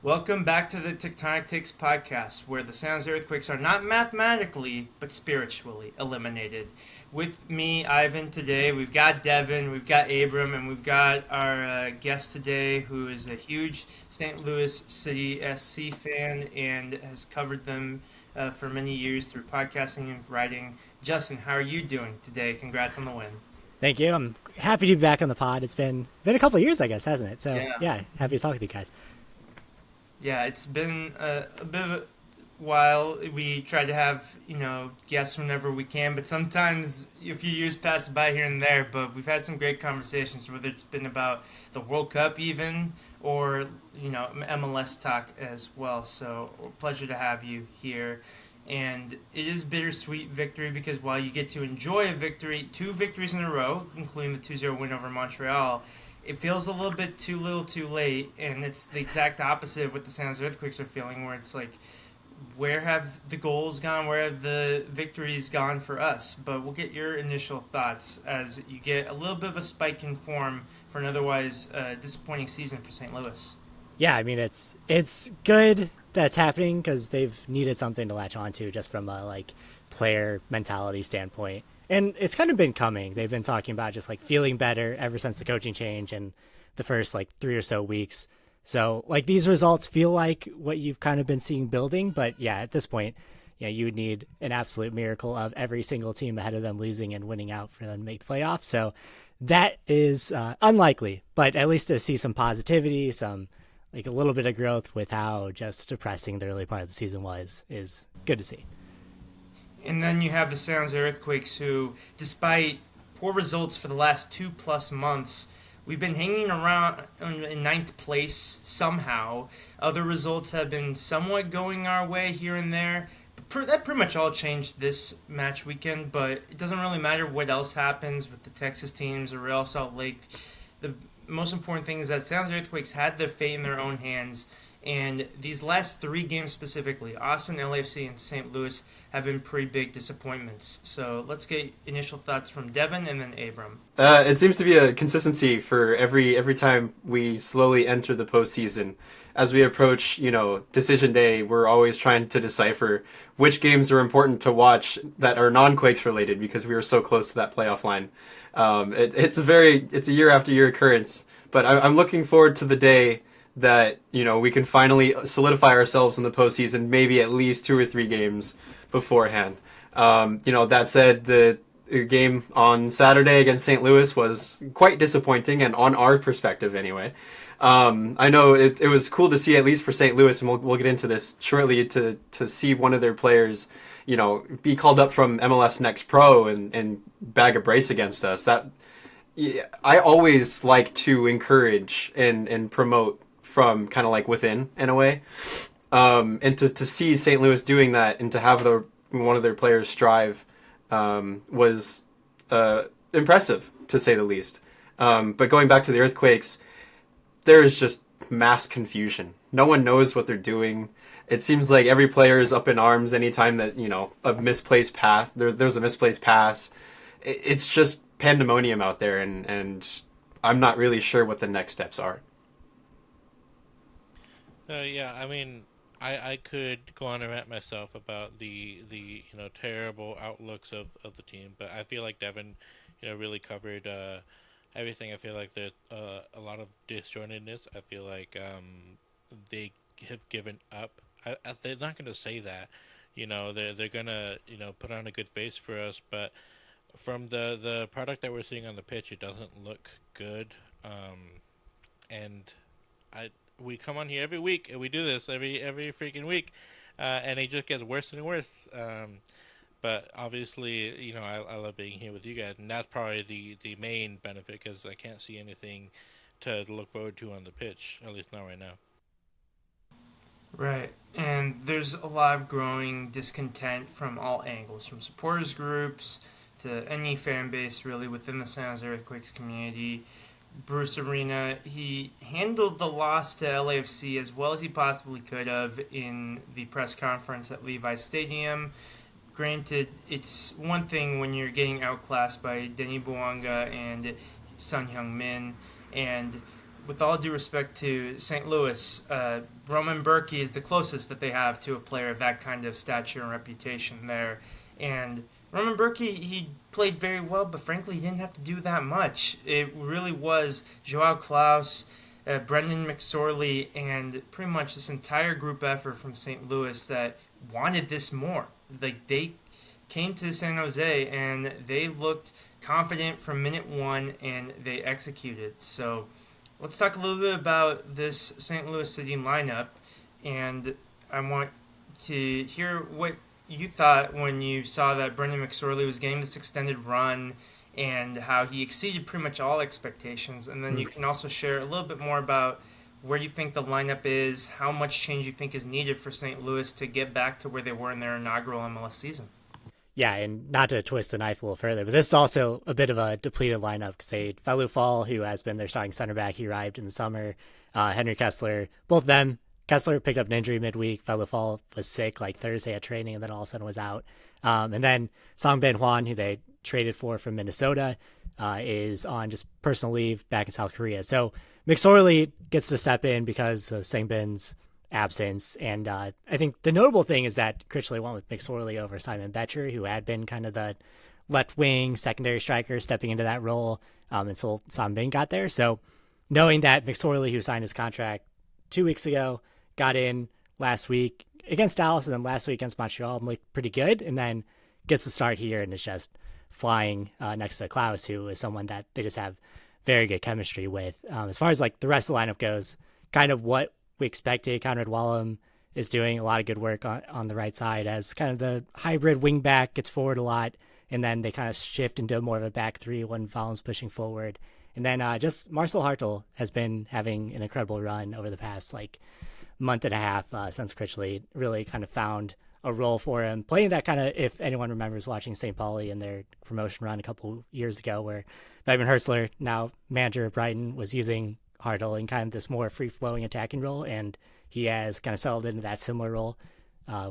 Welcome back to the Tectonic Takes podcast, where the sounds of earthquakes are not mathematically, but spiritually eliminated. With me, Ivan, today, we've got Devon, we've got Abram, and we've got our guest today, who is a huge St. Louis City SC fan and has covered them for many years through podcasting and writing. Justin, how are you doing today? Congrats on the win. Thank you. I'm happy to be back on the pod. It's been a couple of years, I guess, hasn't it? So Yeah. yeah, happy to talk with you guys. Yeah, it's been a bit of a while. We try to have, guests whenever we can, but sometimes a few years pass by here and there. But we've had some great conversations, whether it's been about the World Cup even, or, MLS talk as well. So, pleasure to have you here. And it is bittersweet victory because while you get to enjoy a victory, two victories in a row, including the 2-0 win over Montreal, it feels a little bit too little too late, and it's the exact opposite of what the San Jose Earthquakes are feeling, where it's like, where have the goals gone, where have the victories gone for us? But we'll get your initial thoughts as you get a little bit of a spike in form for an otherwise disappointing season for St. Louis. Yeah, I mean it's good that's happening because they've needed something to latch onto just from a player mentality standpoint. And it's kind of been coming. They've been talking about just feeling better ever since the coaching change and the first 3 or so weeks. So these results feel like what you've kind of been seeing building, but yeah, at this point, yeah, you would need an absolute miracle of every single team ahead of them losing and winning out for them to make the playoffs. So that is unlikely, but at least to see some positivity, some a little bit of growth with how just depressing the early part of the season was is good to see. And then you have the San Jose Earthquakes, who, despite poor results for the last 2+ months, we've been hanging around in ninth place somehow. Other results have been somewhat going our way here and there. That pretty much all changed this match weekend, but it doesn't really matter what else happens with the Texas teams or Real Salt Lake. The most important thing is that San Jose Earthquakes had their fate in their own hands. And these last three games specifically, Austin, LAFC, and St. Louis, have been pretty big disappointments. So let's get initial thoughts from Devon and then Abram. It seems to be a consistency for every time we slowly enter the postseason. As we approach, decision day, we're always trying to decipher which games are important to watch that are non-Quakes related because we are so close to that playoff line. It's a year after year occurrence, but I'm looking forward to the day that we can finally solidify ourselves in the postseason, maybe at least 2 or 3 games beforehand. That said, the game on Saturday against St. Louis was quite disappointing, and on our perspective anyway. I know it was cool to see, at least for St. Louis, and we'll get into this shortly, to see one of their players be called up from MLS Next Pro and bag a brace against us. That I always like to encourage and promote from kind of within, in a way, and to see St. Louis doing that and to have one of their players strive was impressive, to say the least. But going back to the Earthquakes, there is just mass confusion. No one knows what they're doing. It seems like every player is up in arms anytime that a misplaced pass. There's a misplaced pass. It's just pandemonium out there, and I'm not really sure what the next steps are. Yeah, I mean, I could go on and rant myself about the terrible outlooks of the team, but I feel like Devon, really covered everything. I feel like there's a lot of disjointedness. I feel like they have given up. They're not going to say that, they're going to put on a good face for us, but from the product that we're seeing on the pitch, it doesn't look good, and we come on here every week, and we do this every freaking week, and it just gets worse and worse. But obviously, I love being here with you guys, and that's probably the main benefit because I can't see anything to look forward to on the pitch, at least not right now. Right. And there's a lot of growing discontent from all angles, from supporters groups to any fan base really within the San Jose Earthquakes community. Bruce Arena, he handled the loss to LAFC as well as he possibly could have in the press conference at Levi's Stadium. Granted, it's one thing when you're getting outclassed by Denis Bouanga and Sun Hyung Min, and with all due respect to St. Louis, Roman Berkey is the closest that they have to a player of that kind of stature and reputation there. And Roman Berkey, he played very well, but frankly, he didn't have to do that much. It really was Joao Klaus, Brendan McSorley, and pretty much this entire group effort from St. Louis that wanted this more. Like, they came to San Jose and they looked confident from minute one and they executed. So let's talk a little bit about this St. Louis City lineup, and I want to hear what you thought when you saw that Brendan McSorley was getting this extended run and how he exceeded pretty much all expectations. And then you can also share a little bit more about where you think the lineup is, how much change you think is needed for St. Louis to get back to where they were in their inaugural MLS season. Yeah, and not to twist the knife a little further, but this is also a bit of a depleted lineup because they Felu Fall, who has been their starting center back, he arrived in the summer. Henry Kessler, both of them. Kessler picked up an injury midweek. Felu Fall was sick like Thursday at training and then all of a sudden was out. And then Song Ben Hwan, who they traded for from Minnesota, is on just personal leave back in South Korea. So McSorley gets to step in because of Sangbin's absence. And I think the notable thing is that Critchley went with McSorley over Simon Betcher, who had been kind of the left wing secondary striker stepping into that role until Sangbin got there. So knowing that McSorley, who signed his contract 2 weeks ago, got in last week against Dallas and then last week against Montreal and looked pretty good, and then gets to start here and is just flying next to Klaus, who is someone that they just have very good chemistry with. As far as like the rest of the lineup goes, kind of what we expected. Conrad Wallum is doing a lot of good work on the right side as kind of the hybrid wing back, gets forward a lot, and then they kind of shift into more of a back three when Wallum's pushing forward. And then just Marcel Hartl has been having an incredible run over the past like month and a half since Critchley really kind of found a role for him, playing that kind of, if anyone remembers watching St. Pauli in their promotion run a couple years ago, where Ivan Hertzler, now manager of Brighton, was using Hartl in kind of this more free-flowing attacking role, and he has kind of settled into that similar role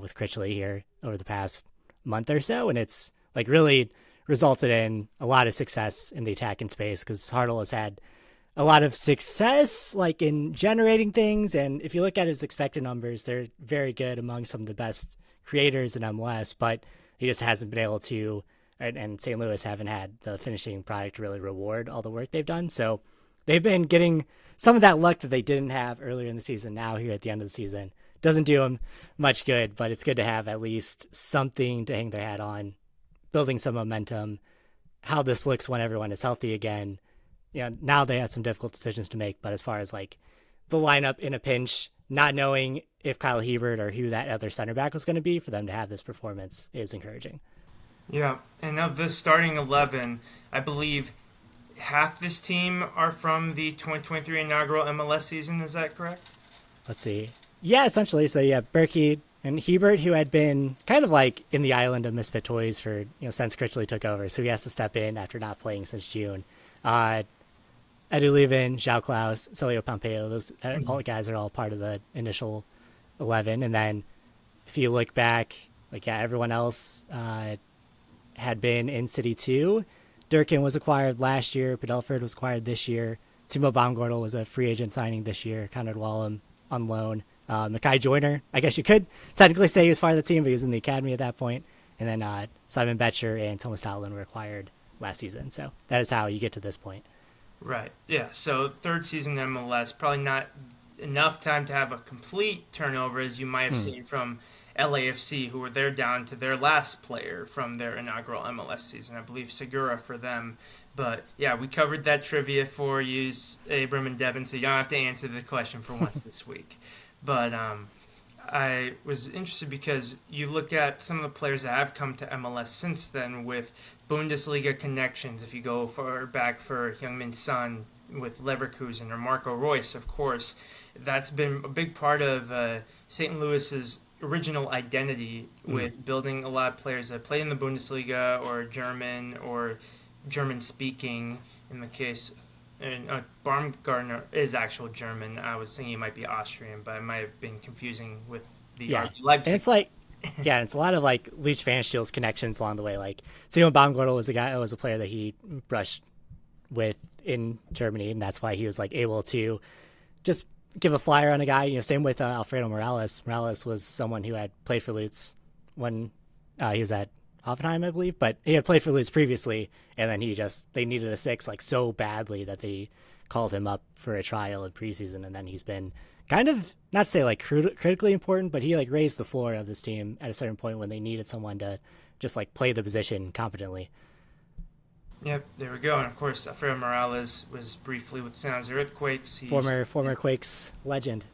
with Critchley here over the past month or so, and it's like really resulted in a lot of success in the attacking space because Hartl has had a lot of success like in generating things, and if you look at his expected numbers, they're very good among some of the best creators in MLS, but he just hasn't been able to, and St. Louis haven't had the finishing product to really reward all the work they've done. So they've been getting some of that luck that they didn't have earlier in the season now here at the end of the season. Doesn't do them much good, but it's good to have at least something to hang their hat on, building some momentum, how this looks when everyone is healthy again. You know, now they have some difficult decisions to make, but as far as like the lineup in a pinch, not knowing if Kyle Hebert or who that other center back was going to be, for them to have this performance is encouraging. Yeah, and of the starting 11, I believe half this team are from the 2023 inaugural MLS season. Is that correct? Let's see. Yeah, essentially. So yeah, Berkey and Hebert, who had been kind of like in the island of misfit toys for, since Critchley took over. So he has to step in after not playing since June. Edu Levin, Joao Klaus, Celio Pompeo, those all guys are all part of the initial 11. And then if you look back, everyone else had been in City 2. Durkin was acquired last year. Padelford was acquired this year. Timo Baumgartel was a free agent signing this year. Conrad Wallum on loan. Mackay Joyner, I guess you could technically say he was part of the team, but he was in the academy at that point. And then Simon Betcher and Thomas Stoutland were acquired last season. So that is how you get to this point. Right. Yeah. So third season MLS, probably not enough time to have a complete turnover as you might have seen from LAFC, who were there down to their last player from their inaugural MLS season. I believe Segura for them. But yeah, we covered that trivia for you, Abram and Devon, so you don't have to answer the question for once this week. But I was interested because you look at some of the players that have come to MLS since then with Bundesliga connections. If you go far back for Heung-min Son with Leverkusen or Marco Reus, of course, that's been a big part of St. Louis's original identity with building a lot of players that play in the Bundesliga or German-speaking in the case. And Baumgartner is actual German. I was thinking he might be Austrian, but I might have been confusing with the Leipzig. And it's like, it's a lot of like Leach Van Steel's connections along the way. Like Simon Baumgartel was a player that he brushed in Germany, and that's why he was like able to just give a flyer on a guy. Same with Alfredo Morales. Morales was someone who had played for Lutz when he was at Hoffenheim, I believe, but he had played for Lutz previously, and then they needed a 6 like so badly that they called him up for a trial in preseason, and then he's been kind of, not to say like critically important, but he like raised the floor of this team at a certain point when they needed someone to just like play the position competently. Yep, there we go. And of course, Alfredo Morales was briefly with San Jose Earthquakes. Former Quakes legend.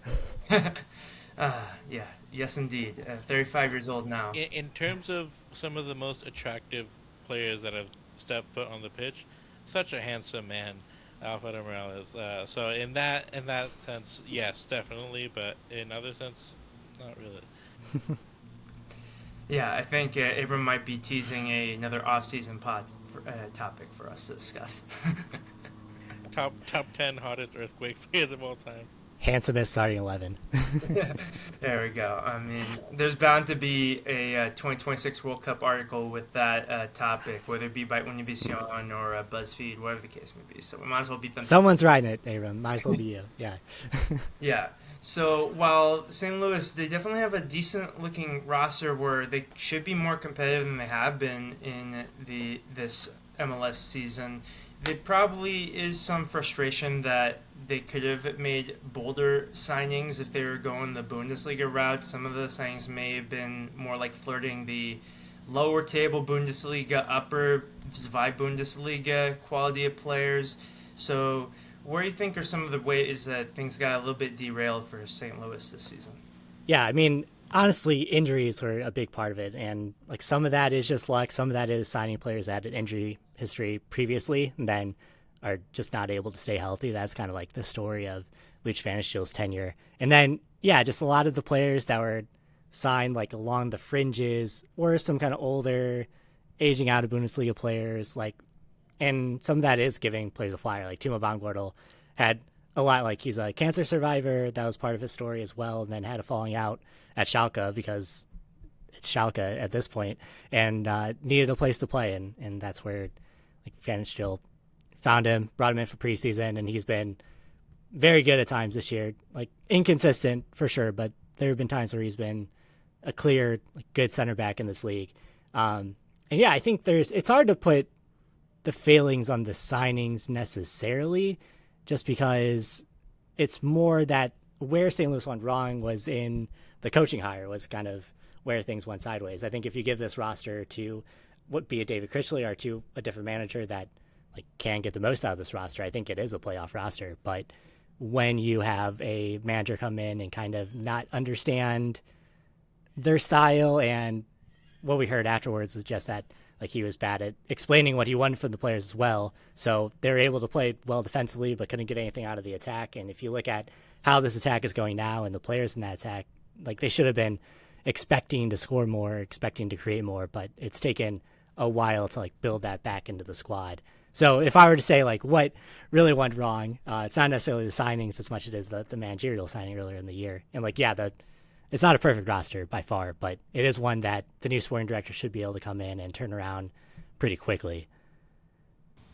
Yeah, yes indeed. 35 years old now. In terms of some of the most attractive players that have stepped foot on the pitch, such a handsome man, Alfredo Morales. So in that sense, yes, definitely. But in other sense, not really. Yeah, I think Abram might be teasing another off-season topic for us to discuss. top 10 hottest earthquake players of all time. Handsomest starting 11. There we go. I mean, there's bound to be a 2026 World Cup article with that topic, whether it be by Univision or BuzzFeed, whatever the case may be. So we might as well beat them. Someone's writing it, Abram. Might as well be you. Yeah. Yeah. So while St. Louis, they definitely have a decent-looking roster where they should be more competitive than they have been in this MLS season. There probably is some frustration that they could have made bolder signings if they were going the Bundesliga route. Some of the signings may have been more like flirting the lower table Bundesliga, upper Zwei-Bundesliga quality of players. So where do you think are some of the ways that things got a little bit derailed for St. Louis this season? Yeah, I mean, honestly, injuries were a big part of it. And like some of that is just luck. Some of that is signing players that had an injury history previously and then are just not able to stay healthy. That's kind of like the story of Luch Van Steel's tenure. And then, yeah, just a lot of the players that were signed like along the fringes or some kind of older, aging out of Bundesliga players, like, and some of that is giving players a flyer. Like Timo Baumgartel had a lot, like he's a cancer survivor. That was part of his story as well. And then had a falling out at Schalke because it's Schalke at this point and needed a place to play. And that's where like Van Steel found him, brought him in for preseason, and he's been very good at times this year. Like inconsistent for sure, but there have been times where he's been a clear, like, good center back in this league. And yeah, I think it's hard to put the failings on the signings necessarily, just because it's more that where St. Louis went wrong was in the coaching hire was kind of where things went sideways. I think if you give this roster to be it David Critchley or to a different manager that like can get the most out of this roster, I think it is a playoff roster. But when you have a manager come in and kind of not understand their style, and what we heard afterwards was just that like he was bad at explaining what he wanted from the players as well. So they were able to play well defensively, but couldn't get anything out of the attack. And if you look at how this attack is going now and the players in that attack, like they should have been expecting to score more, expecting to create more, but it's taken a while to like build that back into the squad. So if I were to say like what really went wrong, it's not necessarily the signings as much as it is the managerial signing earlier in the year. And like, yeah, it's not a perfect roster by far, but it is one that the new sporting director should be able to come in and turn around pretty quickly.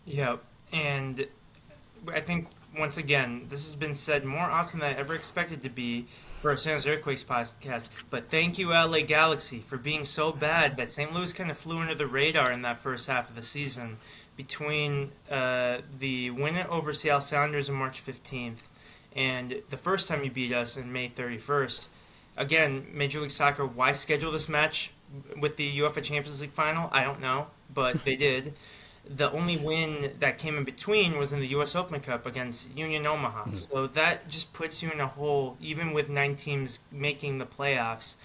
Yeah, and I think, once again, this has been said more often than I ever expected to be for a San Jose Earthquakes podcast, but thank you, LA Galaxy, for being so bad that St. Louis kind of flew under the radar in that first half of the season between the win over Seattle Sounders on March 15th and the first time you beat us in May 31st. Again, Major League Soccer, why schedule this match with the UEFA Champions League final? I don't know, but they did. The only win that came in between was in the U.S. Open Cup against Union Omaha. Mm-hmm. So that just puts you in a hole, even with 9 teams making the playoffs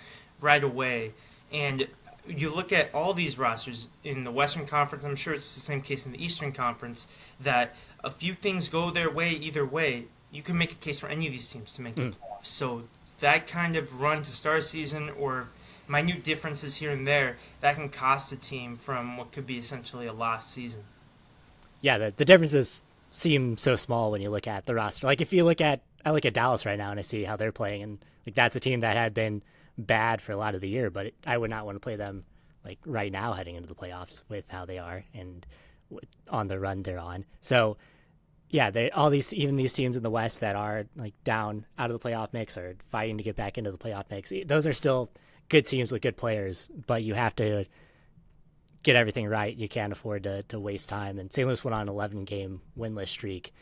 right away. And you look at all these rosters in the Western Conference, I'm sure it's the same case in the Eastern Conference, that a few things go their way either way. You can make a case for any of these teams to make the playoffs. So that kind of run to start a season or minute differences here and there, that can cost a team from what could be essentially a lost season. Yeah, the differences seem so small when you look at the roster. Like if you look at, I look at Dallas right now and I see how they're playing, and like that's a team that had been bad for a lot of the year, but I would not want to play them like right now heading into the playoffs with how they are. And on the run they're on. So yeah, even these teams in the West that are like down out of the playoff mix or fighting to get back into the playoff mix, those are still good teams with good players, but you have to get everything right. You can't afford to waste time. And St. Louis went on an 11-game winless streak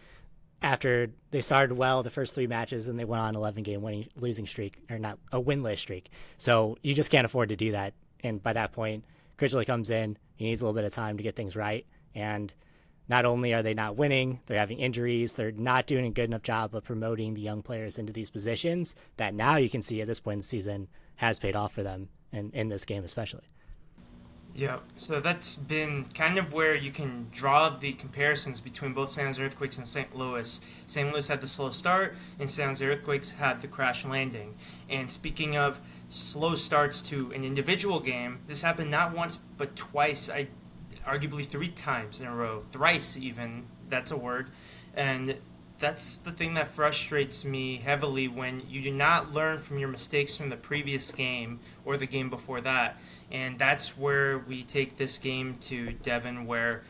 after they started well the first 3 matches, and they went on an 11-game losing streak, or not a winless streak. So you just can't afford to do that. And by that point, Critchley comes in. He needs a little bit of time to get things right. And not only are they not winning, they're having injuries. They're not doing a good enough job of promoting the young players into these positions that now you can see at this point in the season has paid off for them, and in this game especially. Yeah, so that's been kind of where you can draw the comparisons between both San Jose Earthquakes and St. Louis. St. Louis had the slow start, and San Jose Earthquakes had the crash landing. And speaking of slow starts to an individual game, this happened not once but twice, arguably 3 times in a row, thrice even, that's a word. And that's the thing that frustrates me heavily, when you do not learn from your mistakes from the previous game or the game before that. And that's where we take this game to, Devon, where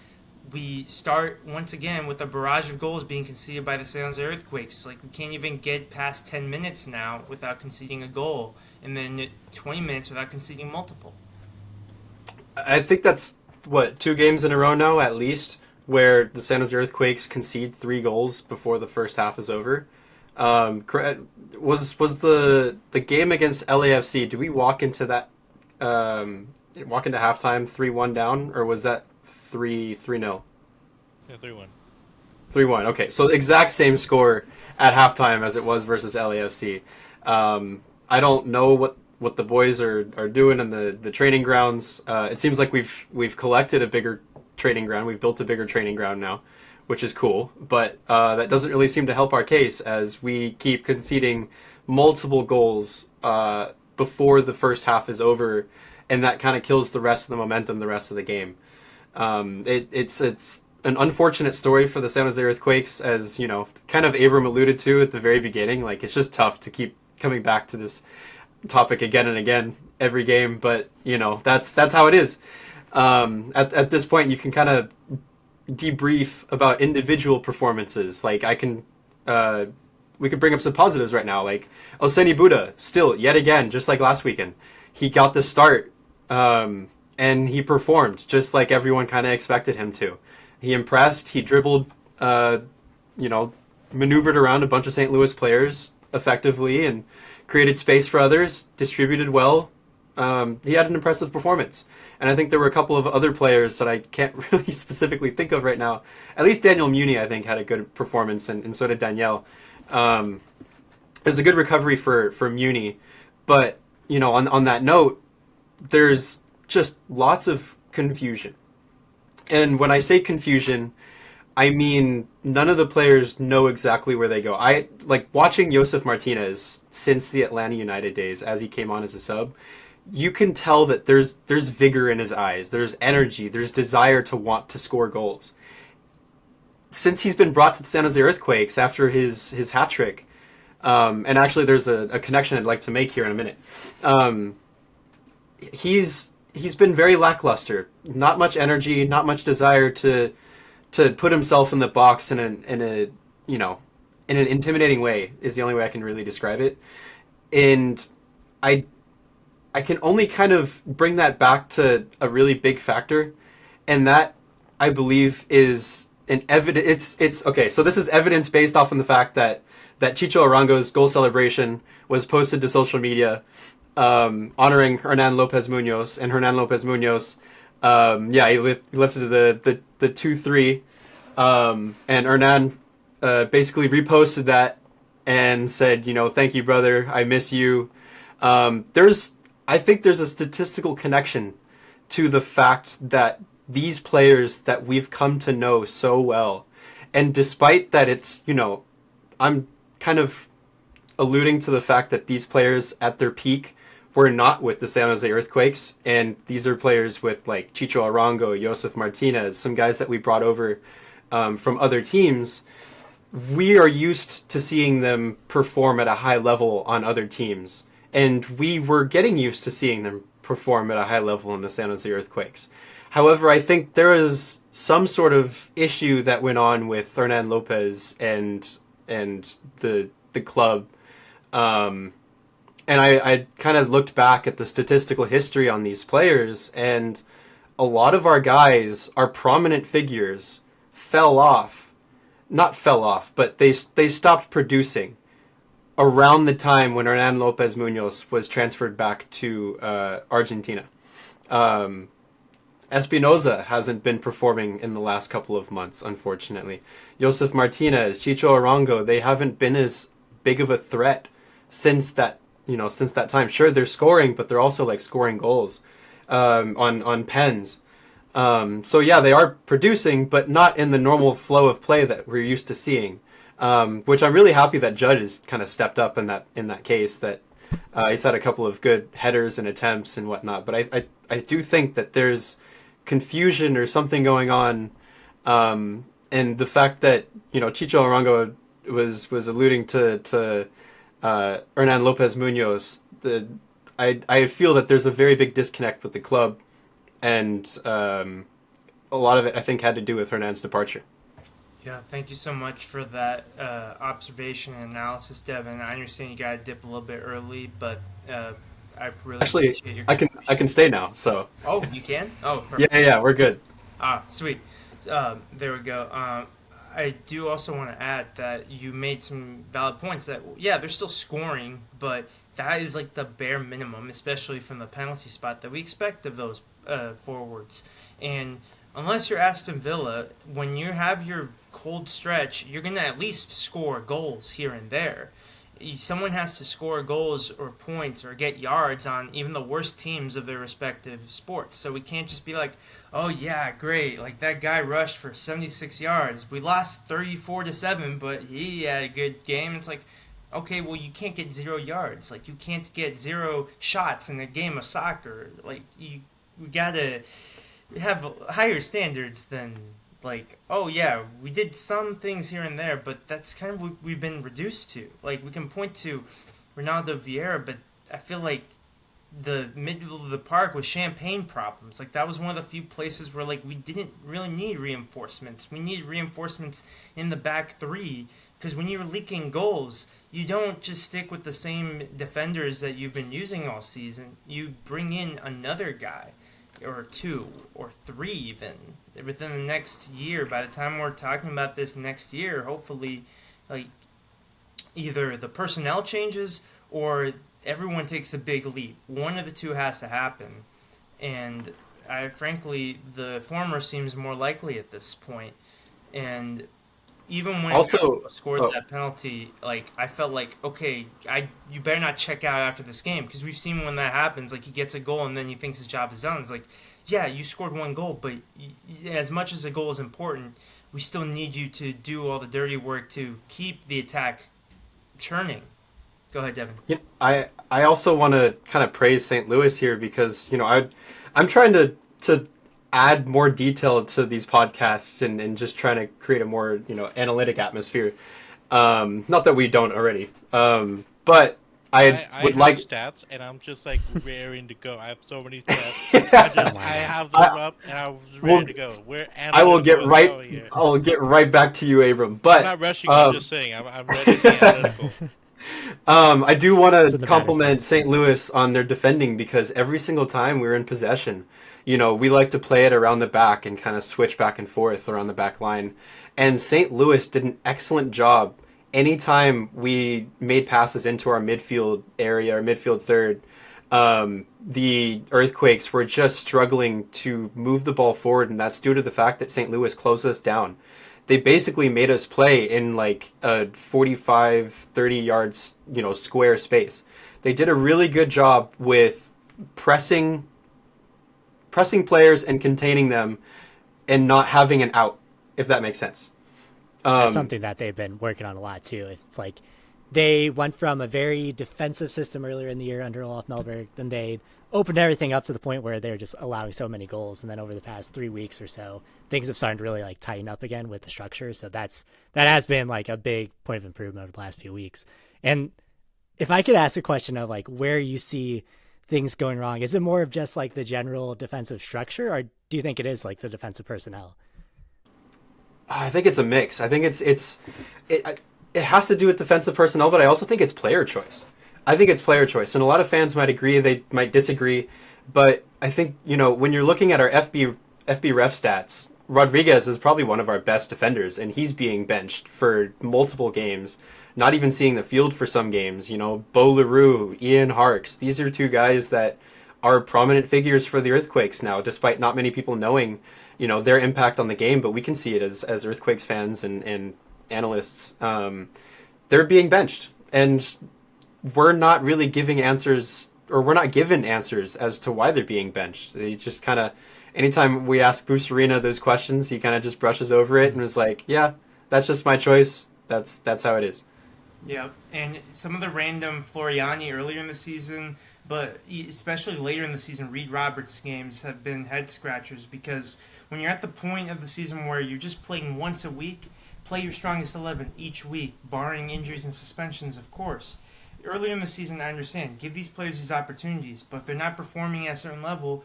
we start once again with a barrage of goals being conceded by the San Jose Earthquakes. Like, we can't even get past 10 minutes now without conceding a goal, and then 20 minutes without conceding multiple. I think that's, 2 games in a row now, at least, where the San Jose Earthquakes concede 3 goals before the first half is over. Was the game against LAFC, did we walk into halftime 3-1 down, or was that 3-0? Yeah, 3-1. 3-1. Okay, so exact same score at halftime as it was versus LAFC. I don't know what the boys are doing in the training grounds. It seems like we've collected a bigger training ground. We've built a bigger training ground now, which is cool. But that doesn't really seem to help our case, as we keep conceding multiple goals before the first half is over, and that kind of kills the rest of the momentum, the rest of the game. It's an unfortunate story for the San Jose Earthquakes, as you know, kind of Abram alluded to at the very beginning. Like, it's just tough to keep coming back to this topic again and again every game, but you know, that's how it is. At this point, you can kind of debrief about individual performances. Like, we could bring up some positives right now. Like Oseni Buda, still yet again, just like last weekend, he got the start, and he performed just like everyone kind of expected him to. He impressed. He dribbled, maneuvered around a bunch of St. Louis players effectively and created space for others, distributed well. He had an impressive performance. And I think there were a couple of other players that I can't really specifically think of right now. At least Daniel Muni, I think, had a good performance, and so did Danielle. It was a good recovery for Muni. But, you know, on that note, there's just lots of confusion. And when I say confusion, I mean none of the players know exactly where they go. I like watching Josef Martinez since the Atlanta United days as he came on as a sub. You can tell that there's vigor in his eyes. There's energy. There's desire to want to score goals. Since he's been brought to the San Jose Earthquakes after his hat trick, and actually there's a connection I'd like to make here in a minute. He's been very lackluster. Not much energy. Not much desire to put himself in the box in an intimidating way is the only way I can really describe it. And I can only kind of bring that back to a really big factor, and that I believe is an evidence. It's okay. So this is evidence based off on the fact that Chicho Arango's goal celebration was posted to social media, honoring Hernan Lopez Munoz, and Hernan Lopez Munoz, he lifted the 2-3, and Hernan basically reposted that and said, you know, thank you, brother, I miss you. I think there's a statistical connection to the fact that these players that we've come to know so well, and despite that it's, you know, I'm kind of alluding to the fact that these players at their peak were not with the San Jose Earthquakes, and these are players with like Chicho Arango, Josef Martinez, some guys that we brought over from other teams. We are used to seeing them perform at a high level on other teams. And we were getting used to seeing them perform at a high level in the San Jose Earthquakes. However, I think there is some sort of issue that went on with Hernan Lopez and the club. Um, and I kind of looked back at the statistical history on these players, and a lot of our guys, our prominent figures, fell off. Not fell off, but they stopped producing around the time when Hernan Lopez Munoz was transferred back to Argentina. Espinoza hasn't been performing in the last couple of months, unfortunately. Josef Martinez, Chicho Arango, they haven't been as big of a threat since that time. Sure, they're scoring, but they're also like scoring goals on pens. So yeah, they are producing, but not in the normal flow of play that we're used to seeing. Which I'm really happy that Judd has kind of stepped up in that case. That he's had a couple of good headers and attempts and whatnot. But I do think that there's confusion or something going on, and the fact that Chicho Arango was alluding to Hernan Lopez Munoz. I feel that there's a very big disconnect with the club, and a lot of it I think had to do with Hernan's departure. Yeah, thank you so much for that observation and analysis, Devon. I understand you got to dip a little bit early, but I really appreciate your I can stay now. So. Oh, you can? Oh, perfect. Yeah, we're good. Ah, sweet. There we go. I do also want to add that you made some valid points that, yeah, they're still scoring, but that is like the bare minimum, especially from the penalty spot, that we expect of those forwards. And unless you're Aston Villa, when you have your cold stretch, you're going to at least score goals here and there. Someone has to score goals or points or get yards on even the worst teams of their respective sports. So we can't just be like, oh yeah, great, like that guy rushed for 76 yards. We lost 34-7, but he had a good game. It's like, okay, well, you can't get 0 yards. Like, you can't get 0 shots in a game of soccer. Like, we gotta have higher standards than, like, oh yeah, we did some things here and there, but that's kind of what we've been reduced to. Like, we can point to Ronaldo Vieira, but I feel like the middle of the park with champagne problems. Like, that was one of the few places where, like, we didn't really need reinforcements. We needed reinforcements in the back three, because when you're leaking goals, you don't just stick with the same defenders that you've been using all season. You bring in another guy, or 2, or 3 even, within the next year. By the time we're talking about this next year, hopefully, like, either the personnel changes or everyone takes a big leap. One of the two has to happen. And frankly, the former seems more likely at this point. And even when Also, scored that penalty, like, I felt like, okay, you better not check out after this game, because we've seen when that happens, like, he gets a goal and then he thinks his job is done. It's like, yeah, you scored 1 goal, but as much as a goal is important, we still need you to do all the dirty work to keep the attack churning. Go ahead, Devon. Yeah, I also want to kind of praise St. Louis here, because I'm trying to add more detail to these podcasts and just trying to create a more analytic atmosphere. Not that we don't already, but I would have like stats, and I'm just like raring to go. I have so many stats. I have them up, and I was ready to go. I will get right back to you, Abram. But I'm not rushing. I'm just saying I'm ready to be analytical. I do want to compliment St. Louis on their defending, because every single time we're in possession, we like to play it around the back and kind of switch back and forth around the back line. And St. Louis did an excellent job. Anytime we made passes into our midfield area, our midfield third, the Earthquakes were just struggling to move the ball forward, and that's due to the fact that St. Louis closed us down. They basically made us play in like a 45, 30 yards, square space. They did a really good job with pressing players and containing them and not having an out, if that makes sense. That's something that they've been working on a lot too. It's like they went from a very defensive system earlier in the year under Olaf Melberg, then they opened everything up to the point where they're just allowing so many goals, and then over the past 3 weeks or so, things have started to really like tighten up again with the structure. So that has been like a big point of improvement over the last few weeks. And if I could ask a question of like where you see things going wrong? Is it more of just like the general defensive structure, or do you think it is like the defensive personnel? I think it's a mix. I think it has to do with defensive personnel, but I also think it's player choice. I think it's player choice, and a lot of fans might agree, they might disagree, but I think when you're looking at our FB ref stats, Rodriguez is probably one of our best defenders, and he's being benched for multiple games, not even seeing the field for some games. Bo LaRue, Ian Harks, these are two guys that are prominent figures for the Earthquakes now, despite not many people knowing their impact on the game, but we can see it as Earthquakes fans and analysts. They're being benched, and we're not really giving answers, or we're not given answers as to why they're being benched. They just kind of, anytime we ask Bruce Arena those questions, he kind of just brushes over it and was like, yeah, that's just my choice. That's how it is. Yeah, and some of the random Floriani earlier in the season, but especially later in the season, Reed Roberts games have been head scratchers, because when you're at the point of the season where you're just playing once a week, play your strongest 11 each week, barring injuries and suspensions, of course. Earlier in the season, I understand, give these players these opportunities, but if they're not performing at a certain level,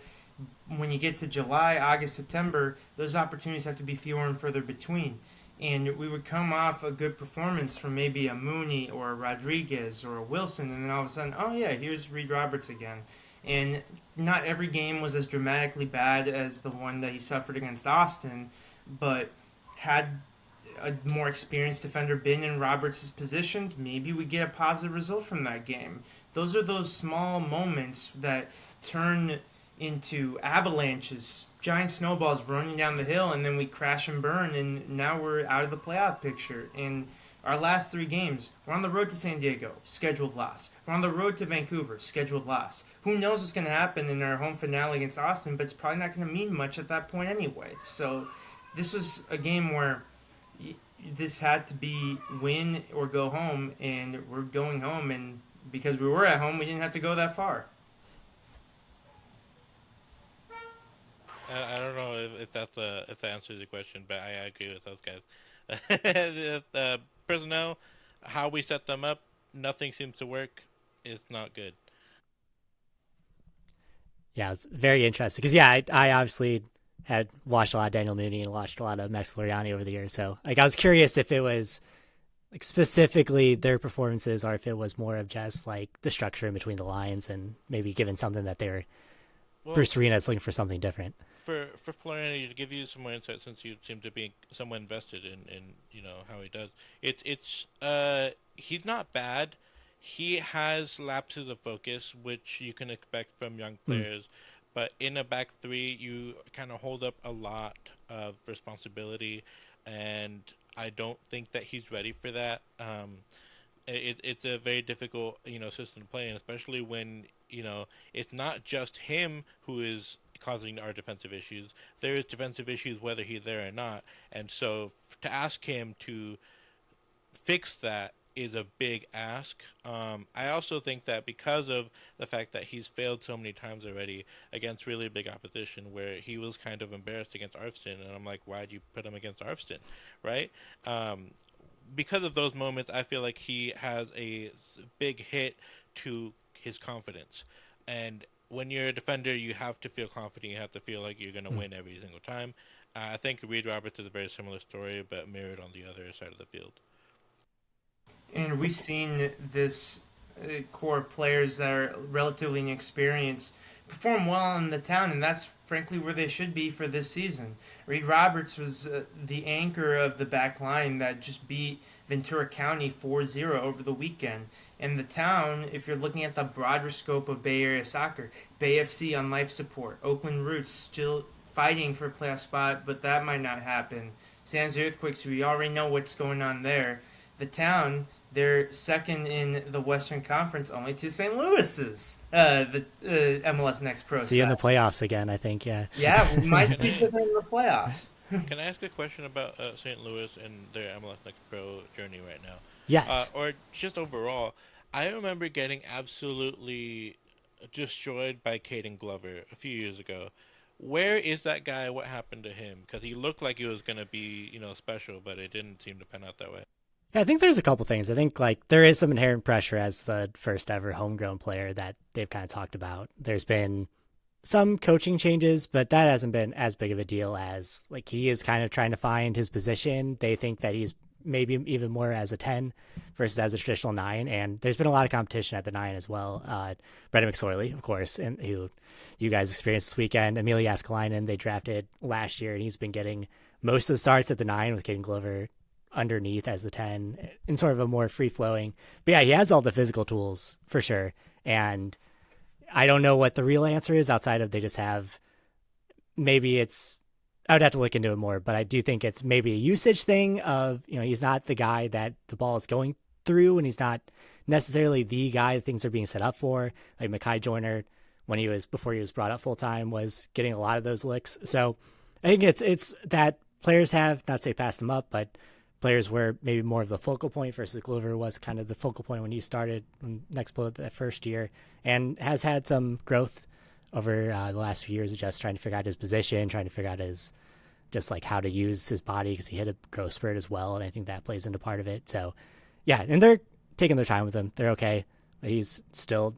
when you get to July, August, September, those opportunities have to be fewer and further between. And we would come off a good performance from maybe a Mooney or a Rodriguez or a Wilson, and then all of a sudden, oh yeah, here's Reed Roberts again. And not every game was as dramatically bad as the one that he suffered against Austin, but had a more experienced defender been in Roberts' position, maybe we get a positive result from that game. Those are those small moments that turn into avalanches, giant snowballs running down the hill, and then we crash and burn, and now we're out of the playoff picture. And our last 3 games, we're on the road to San Diego, scheduled loss. We're on the road to Vancouver, scheduled loss. Who knows what's going to happen in our home finale against Austin, but it's probably not going to mean much at that point anyway. So this was a game where this had to be win or go home, and we're going home, and because we were at home, we didn't have to go that far. I don't know if that answers the question, but I agree with those guys. The personnel, how we set them up, nothing seems to work. It's not good. Yeah, it's very interesting because I obviously had watched a lot of Daniel Mooney and watched a lot of Max Floriani over the years. So I was curious if it was like specifically their performances, or if it was more of just like the structure in between the lines, and maybe given something that Bruce Arena is looking for something different. For Floriani, to give you some more insight, since you seem to be somewhat invested in how he does, it's he's not bad. He has lapses of focus, which you can expect from young players. But in a back 3, you kind of hold up a lot of responsibility, and I don't think that he's ready for that. It's a very difficult system to play in, especially when it's not just him who is causing our defensive issues. There is defensive issues whether he's there or not, and so to ask him to fix that is a big ask. I also think that because of the fact that he's failed so many times already against really big opposition, where he was kind of embarrassed against Arvston, and I'm like, why'd you put him against Arvston, right? Because of those moments, I feel like he has a big hit to his confidence. And when you're a defender, you have to feel confident. You have to feel like you're going to win every single time. I think Reed Roberts is a very similar story, but mirrored on the other side of the field. And we've seen this core of players that are relatively inexperienced perform well in the town, and that's frankly where they should be for this season. Reed Roberts was the anchor of the back line that just beat Ventura County 4-0 over the weekend. And the town, if you're looking at the broader scope of Bay Area soccer, Bay FC on life support, Oakland Roots still fighting for a playoff spot, but that might not happen. San Jose Earthquakes, we already know what's going on there. The town, they're second in the Western Conference, only to St. Louis's, the MLS Next Pro. See you in the playoffs again, I think, yeah. Yeah, we might be in the playoffs. Can I ask a question about St. Louis and their MLS Next Pro journey right now? Yes. Or just overall, I remember getting absolutely destroyed by Caden Glover a few years ago. Where is that guy? What happened to him? Because he looked like he was going to be, special, but it didn't seem to pan out that way. Yeah, I think there's a couple things. I think like there is some inherent pressure as the first ever homegrown player that they've kind of talked about. There's been some coaching changes, but that hasn't been as big of a deal as like he is kind of trying to find his position. They think that he's maybe even more as a 10 versus as a traditional 9. And there's been a lot of competition at the 9 as well. Brendan McSorley, of course, and who you guys experienced this weekend. Amelia Askalainen, they drafted last year, and he's been getting most of the starts at the 9 with Caden Glover underneath as the 10 in sort of a more free flowing. But yeah, he has all the physical tools for sure. And I don't know what the real answer is outside of they just have maybe it's I would have to look into it more, but I do think it's maybe a usage thing of, he's not the guy that the ball is going through and he's not necessarily the guy that things are being set up for. Like Mekhi Joyner, before he was brought up full time, was getting a lot of those licks. So I think it's that players have, not say passed him up, but players were maybe more of the focal point versus Glover was kind of the focal point when he started next Expo that first year and has had some growth over the last few years of just trying to figure out his position, trying to figure out his just like how to use his body because he hit a growth spurt as well. And I think that plays into part of it. So yeah, and they're taking their time with him. They're okay. He's still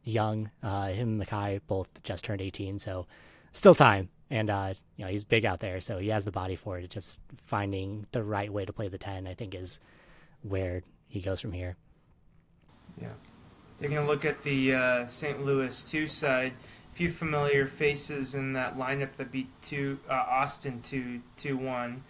young. Him and Mekhi both just turned 18, so still time. And, he's big out there, so he has the body for it. Just finding the right way to play the 10, I think, is where he goes from here. Yeah. Taking a look at the St. Louis 2 side, a few familiar faces in that lineup that beat Austin 2-1.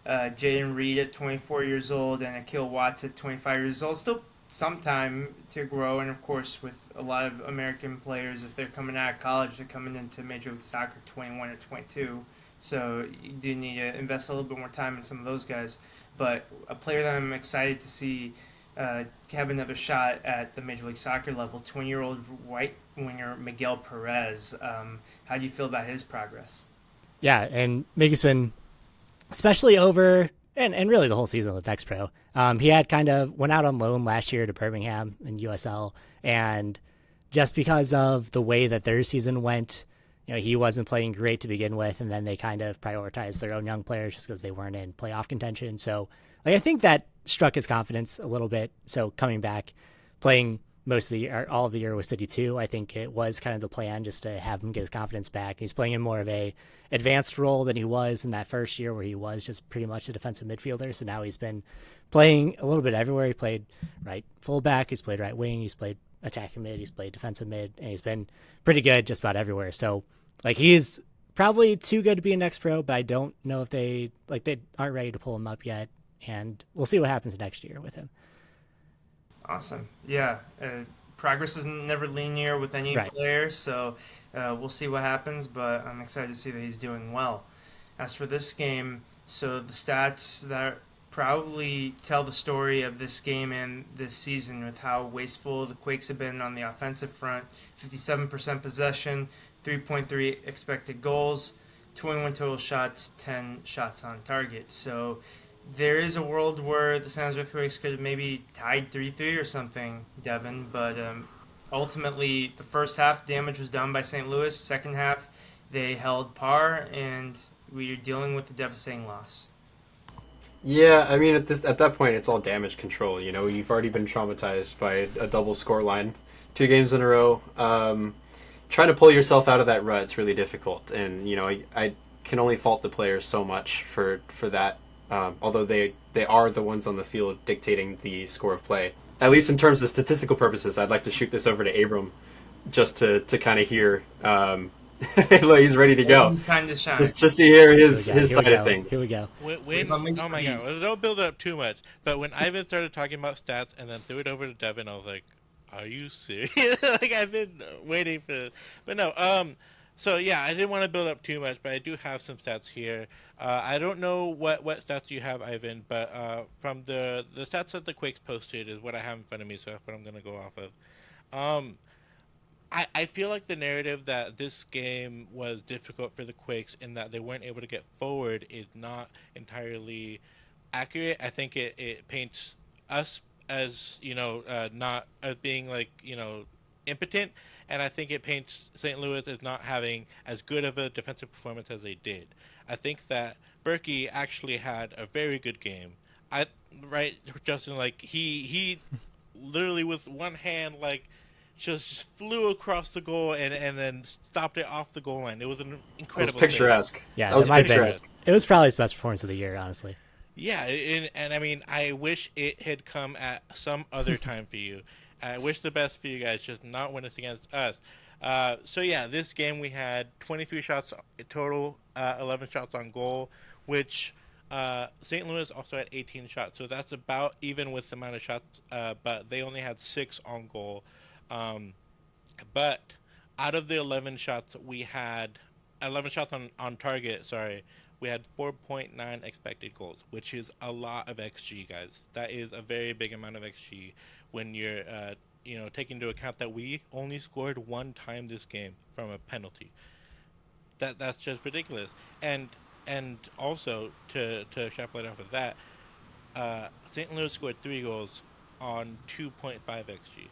Jaden Reed at 24 years old and Akil Watts at 25 years old. Still some time to grow, and of course with a lot of American players, if they're coming out of college, they're coming into Major League Soccer 21 or 22. So you do need to invest a little bit more time in some of those guys. But a player that I'm excited to see have another shot at the Major League Soccer level, 20-year-old white winger Miguel Perez. How do you feel about his progress? Yeah, and Miggy's been especially over and really the whole season with Next Pro. He had kind of went out on loan last year to Birmingham in USL, and just because of the way that their season went, he wasn't playing great to begin with, and then they kind of prioritized their own young players just because they weren't in playoff contention. So I think that struck his confidence a little bit. So coming back, playing most of the year, all of the year with City 2, I think it was kind of the plan just to have him get his confidence back. He's playing in more of a advanced role than he was in that first year where he was just pretty much a defensive midfielder. So now he's been playing a little bit everywhere. He played right fullback, he's played right wing, he's played attacking mid, he's played defensive mid, and he's been pretty good just about everywhere. So he's probably too good to be a Next Pro, but I don't know if they aren't ready to pull him up yet. And we'll see what happens next year with him. Awesome. Yeah. Progress is never linear with any player, so we'll see what happens, but I'm excited to see that he's doing well. As for this game, so the stats that probably tell the story of this game and this season with how wasteful the Quakes have been on the offensive front. 57% possession, 3.3 expected goals, 21 total shots, 10 shots on target. So there is a world where the San Jose Earthquakes could have maybe tied 3-3 or something, Devon, but ultimately the first half damage was done by St. Louis. Second half they held par, and we are dealing with a devastating loss. Yeah, I mean at that point it's all damage control. You've already been traumatized by a double score line 2 games in a row. Trying to pull yourself out of that rut is really difficult, and I can only fault the players so much for that. Although they are the ones on the field dictating the score of play. At least in terms of statistical purposes, I'd like to shoot this over to Abram just to kind of hear. He's ready to go. Kind of shine. Just to hear his side of things. Here we go. Oh my god, don't build it up too much. But when Ivan started talking about stats and then threw it over to Devon, I was like, are you serious? I've been waiting for this. But no, so yeah, I didn't want to build up too much, but I do have some stats here. I don't know what stats you have, Ivan, but from the stats that the Quakes posted is what I have in front of me, so that's what I'm going to go off of. I feel like the narrative that this game was difficult for the Quakes in that they weren't able to get forward is not entirely accurate. I think it paints us as, not as being impotent, and I think it paints St. Louis as not having as good of a defensive performance as they did. I think that Berkey actually had a very good game. I right, Justin, like he literally with one hand like just flew across the goal and then stopped it off the goal line. It was an That was incredible save. picturesque. Yeah, That that was might have been. picturesque. It was probably his best performance of the year, honestly. Yeah, and I mean, I wish it had come at some other time for you. I wish the best for you guys, just not when it's against us. So yeah, this game we had 23 shots total, 11 shots on goal, which St. Louis also had 18 shots. So that's about even with the amount of shots, but they only had 6 on goal. Um, but out of the 11 shots we had, 11 shots on target, sorry, we had 4.9 expected goals, which is a lot of XG, guys. That is a very big amount of XG when you're, taking into account that we only scored one time this game from a penalty. That's just ridiculous. And also to extrapolate off of that, St. Louis scored 3 goals on 2.5 XG.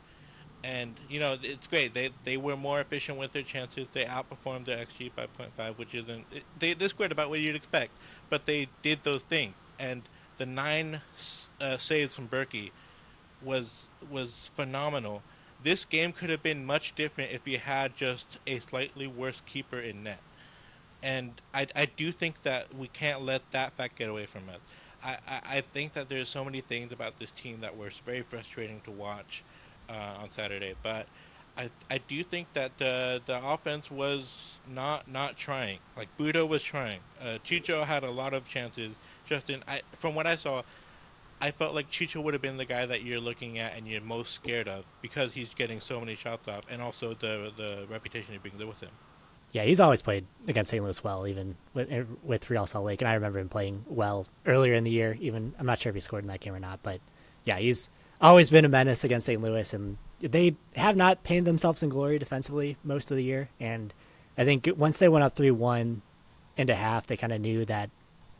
And it's great. They were more efficient with their chances. They outperformed their xG by zero point 0.5, which isn't they scored about what you'd expect, but they did those things. And the 9 saves from Berkey was phenomenal. This game could have been much different if you had just a slightly worse keeper in net. And I do think that we can't let that fact get away from us. I think that there's so many things about this team that were very frustrating to watch on Saturday, but I do think that the offense was not trying. Like Budo was trying. Chicho had a lot of chances. Justin, from what I saw, I felt like Chicho would have been the guy that you're looking at and you're most scared of because he's getting so many shots off, and also the reputation he brings with him. Yeah, he's always played against St. Louis well, even with Real Salt Lake, and I remember him playing well earlier in the year. Even I'm not sure if he scored in that game or not, but yeah, he's always been a menace against St. Louis, and they have not painted themselves in glory defensively most of the year. And I think once they went up 3-1 into half, they kind of knew that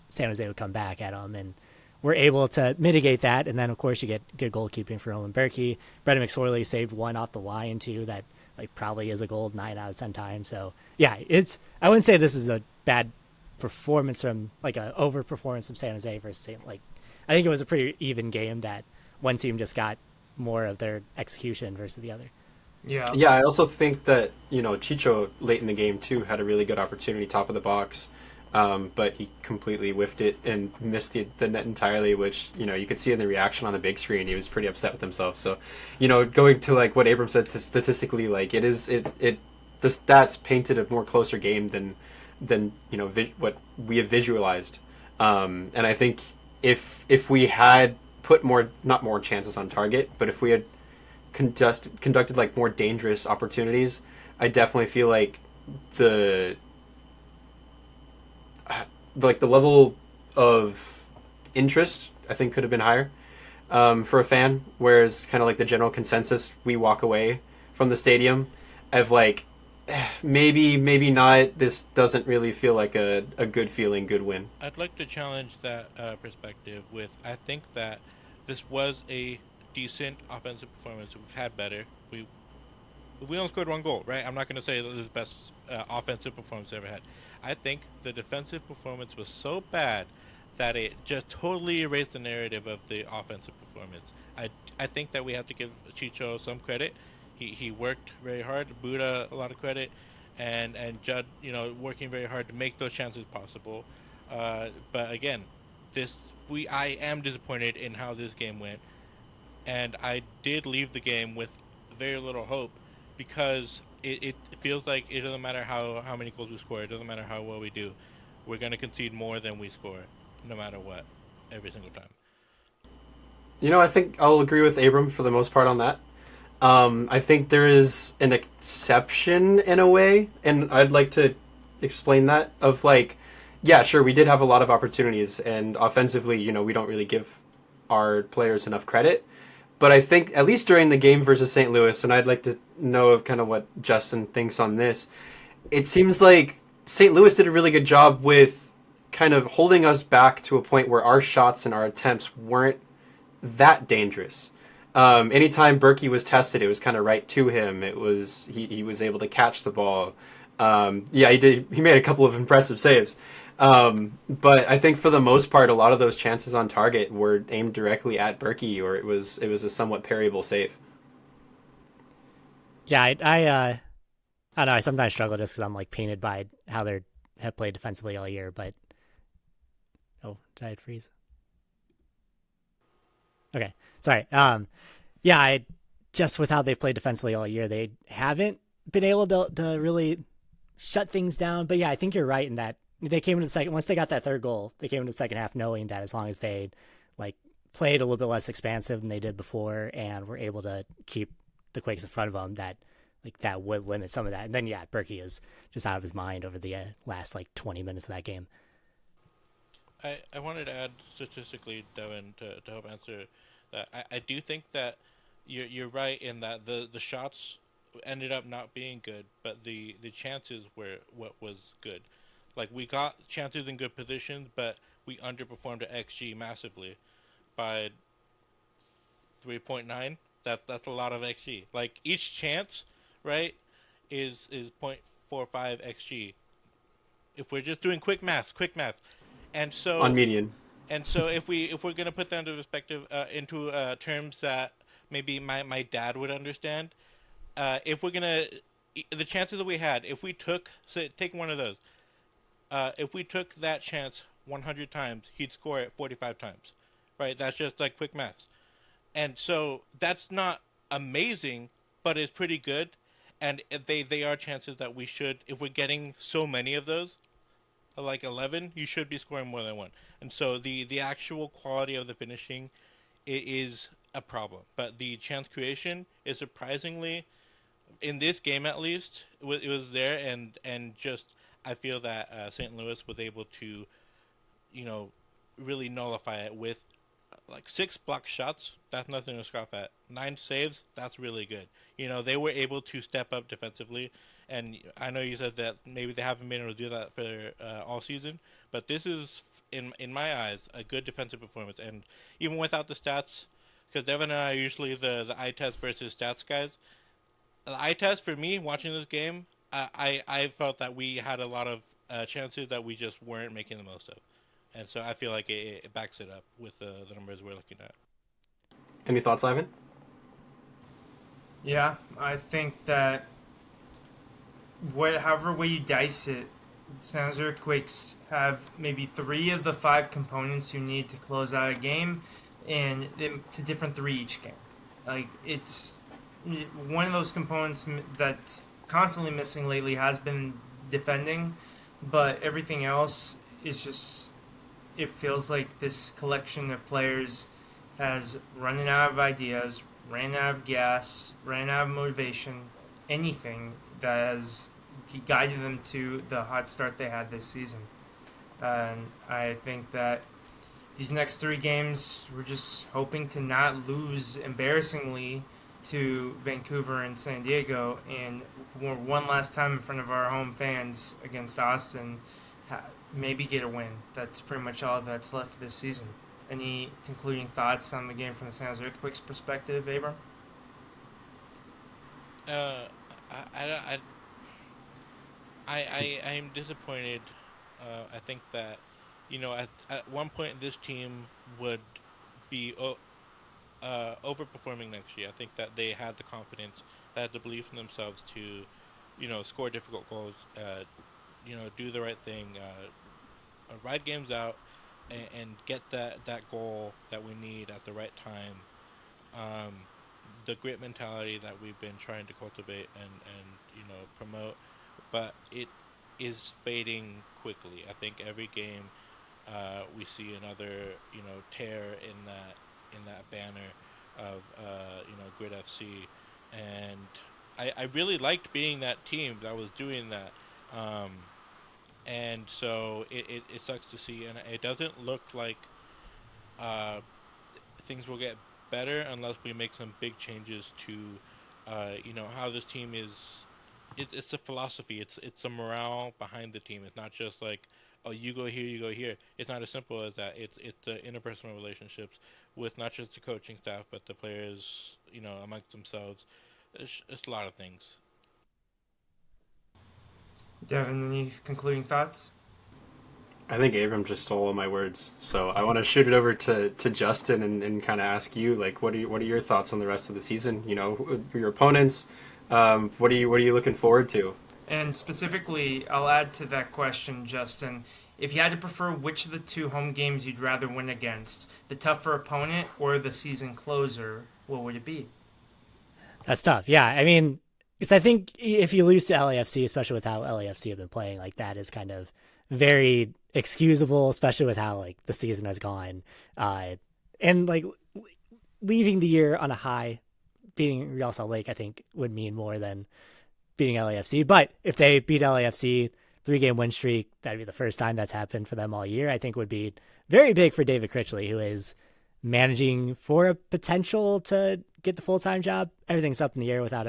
San Jose would come back at them, and were able to mitigate that. And then, of course, you get good goalkeeping from Owen Berkey. Brendan McSorley saved one off the line, too, that probably is a goal 9 out of 10 times. So, yeah, I wouldn't say this is a bad performance from, a overperformance from San Jose versus St. I think it was a pretty even game that one team just got more of their execution versus the other. Yeah. Yeah, I also think that, Chicho late in the game, too, had a really good opportunity top of the box. But he completely whiffed it and missed the net entirely, which, you could see in the reaction on the big screen. He was pretty upset with himself. So, going to what Abram said, statistically, the stats painted a more closer game than what we have visualized. And I think if we had put not more chances on target, but if we had conducted more dangerous opportunities, I definitely feel like the level of interest I think could have been higher for a fan, whereas kind of the general consensus, we walk away from the stadium of maybe not, this doesn't really feel like a good feeling, good win. I'd like to challenge that perspective with, I think that this was a decent offensive performance. We've had better. We only scored 1 goal, right? I'm not going to say that this is the best offensive performance I've ever had. I think the defensive performance was so bad that it just totally erased the narrative of the offensive performance. I think that we have to give Chicho some credit. He worked very hard. Buda a lot of credit, and Judd, working very hard to make those chances possible. But again, I am disappointed in how this game went, and I did leave the game with very little hope because it feels like it doesn't matter how many goals we score. It doesn't matter how well we do. We're going to concede more than we score, no matter what, every single time. I think I'll agree with Abram for the most part on that. I think there is an exception in a way, and I'd like to explain that of yeah, sure, we did have a lot of opportunities, and offensively, we don't really give our players enough credit. But I think, at least during the game versus St. Louis, and I'd like to know of kind of what Justin thinks on this, it seems like St. Louis did a really good job with kind of holding us back to a point where our shots and our attempts weren't that dangerous. Anytime Berkey was tested, it was kind of right to him. It was he was able to catch the ball. Yeah, he did. He made a couple of impressive saves, but I think for the most part, a lot of those chances on target were aimed directly at Berkey, or it was a somewhat parryable save. Yeah, I don't know. I sometimes struggle just because I'm like painted by how they have played defensively all year. But oh, did I freeze? Okay, sorry. Yeah, I just with how they've played defensively all year, they haven't been able to really shut things down. But yeah, I think you're right in that they came into the second once they got that third goal, they came into the second half knowing that as long as they like played a little bit less expansive than they did before and were able to keep the Quakes in front of them, that like that would limit some of that. And then yeah, Berkey is just out of his mind over the last like 20 minutes of that game. I wanted to add statistically, Devon, to help answer that. I do think that you're right in that the shots ended up not being good, but the chances were what was good. Like we got chances in good positions, but we underperformed at XG massively by 3.9. That's a lot of XG. Like each chance, right, is 0.45 XG. If we're just doing quick math, and On so median. if we're gonna put that into perspective, into terms that maybe my dad would understand, if we're gonna the chances that we had, if we took so take one of those, if we took that chance 100 times, he'd score it 45 times, right? That's just like quick maths, and so that's not amazing, but it's pretty good, and they are chances that we should, if we're getting so many of those, like 11, you should be scoring more than one. And so the actual quality of the finishing is a problem. But the chance creation is surprisingly, in this game at least, it was there, and just I feel that St. Louis was able to, you know, really nullify it with like six block shots. That's nothing to scoff at. Nine saves. That's really good. They were able to step up defensively, and I know you said that maybe they haven't been able to do that for all season, but this is in my eyes a good defensive performance. And even without the stats, because Devin and I are usually the eye test versus stats guys. The eye test for me watching this game, I felt that we had a lot of chances that we just weren't making the most of. And so I feel like it backs it up with the numbers we're looking at. Any thoughts, Ivan? Yeah, I think that however way you dice it, San Jose Earthquakes have maybe three of the five components you need to close out a game, and it's a different three each game. Like it's one of those components that's constantly missing lately has been defending, but everything else is just it feels like this collection of players has running out of ideas, ran out of gas, ran out of motivation, anything that has guided them to the hot start they had this season. And I think that these next three games, we're just hoping to not lose embarrassingly to Vancouver and San Diego, and for one last time in front of our home fans against Austin, maybe get a win. That's pretty much all that's left this season. Any concluding thoughts on the game from the San Jose Earthquakes perspective, Abram? Uh, I am disappointed. I think that, at one point this team would be overperforming next year. I think that they had the confidence, they had the belief in themselves to, score difficult goals, do the right thing, ride games out, and get that goal that we need at the right time. Um, the grit mentality that we've been trying to cultivate and promote, but it is fading quickly. I think every game we see another tear in that banner of Grit FC, and I really liked being that team that was doing that. And so it sucks to see, and it doesn't look like uh, things will get better unless we make some big changes to, how this team is. It's a philosophy. It's a morale behind the team. It's not just like, oh, you go here, you go here. It's not as simple as that. It's the interpersonal relationships with not just the coaching staff but the players, amongst themselves. It's a lot of things. Devon, any concluding thoughts? I think Abram just stole all my words, so I want to shoot it over to Justin and kind of ask you, like, what are your thoughts on the rest of the season? You know, your opponents. What are you looking forward to? And specifically, I'll add to that question, Justin. If you had to prefer which of the two home games you'd rather win against, the tougher opponent or the season closer, what would it be? That's tough. Yeah, I mean, because I think if you lose to LAFC, especially with how LAFC have been playing, like that is kind of very excusable, especially with how like the season has gone, and like leaving the year on a high, beating Real Salt Lake, I think would mean more than beating LAFC. But if they beat LAFC, 3-game win streak, that'd be the first time that's happened for them all year. I think would be very big for David Critchley, who is managing for a potential to get the full-time job. Everything's up in the air without